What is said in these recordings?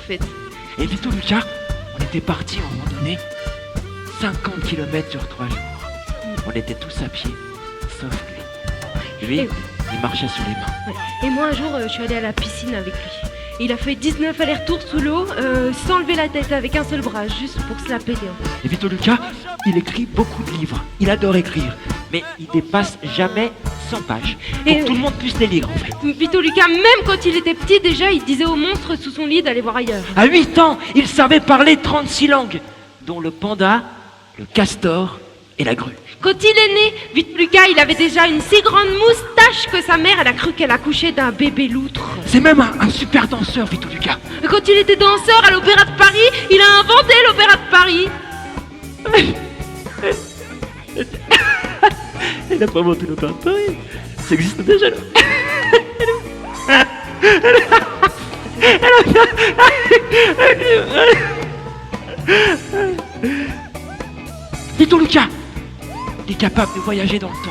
fait. Et Vito Luca, on était partis en randonnée 50 km sur 3 jours. On était tous à pied, sauf lui. Lui, il marchait sur les mains. Ouais. Et moi un jour je suis allée à la piscine avec lui. Il a fait 19 allers-retours sous l'eau sans lever la tête avec un seul bras, juste pour se la péter. Et Vito Luca, il écrit beaucoup de livres. Il adore écrire, mais il dépasse jamais 100 pages. Pour que tout le monde puisse les lire en fait. Vito Luca, même quand il était petit déjà, il disait aux monstres sous son lit d'aller voir ailleurs. À 8 ans, il savait parler 36 langues, dont le panda, le castor et la grue. Quand il est né, Vito Luca, il avait déjà une si grande moustache que sa mère, elle a cru qu'elle accouchait d'un bébé loutre. C'est même un super danseur, Vito Luca. Quand il était danseur à l'Opéra de Paris, il a inventé l'Opéra de Paris. Il n'a pas inventé l'Opéra de Paris. Ça existe déjà là. Vito Luca, il est capable de voyager dans le temps.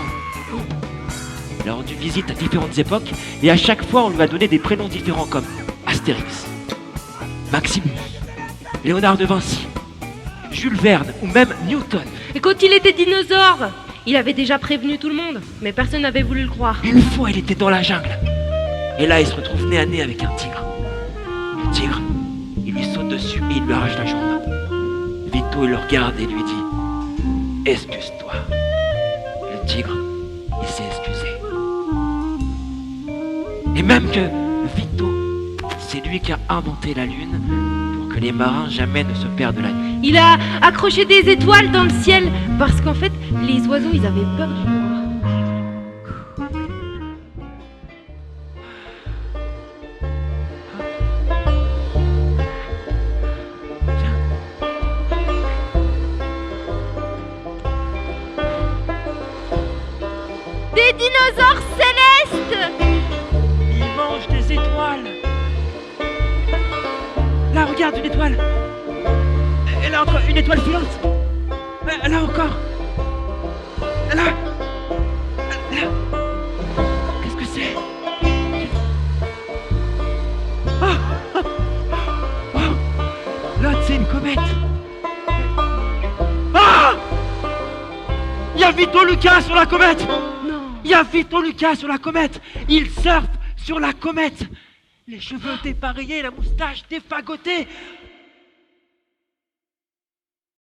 Il a rendu visite à différentes époques et à chaque fois on lui a donné des prénoms différents comme Astérix, Maximus, Léonard de Vinci, Jules Verne ou même Newton. Et quand il était dinosaure, il avait déjà prévenu tout le monde, mais personne n'avait voulu le croire. Une fois il était dans la jungle et là il se retrouve nez à nez avec un tigre. Le tigre, il lui saute dessus et il lui arrache la jambe. Vito il le regarde et lui dit « Excuse-toi ». Le tigre, il s'est excusé. Et même que Vito, c'est lui qui a inventé la lune pour que les marins jamais ne se perdent la nuit. Il a accroché des étoiles dans le ciel parce qu'en fait, les oiseaux, ils avaient peur du noir. Des dinosaures célestes! Il mange des étoiles. Là, regarde une étoile. Et là encore, une étoile filante. Là encore. Là. Là. Qu'est-ce que c'est? Là, c'est une comète. Il y a Vito Luca sur la comète. Il y a Vito Luca sur la comète. Il surfe sur la comète. Les cheveux dépareillés, la moustache défagotée.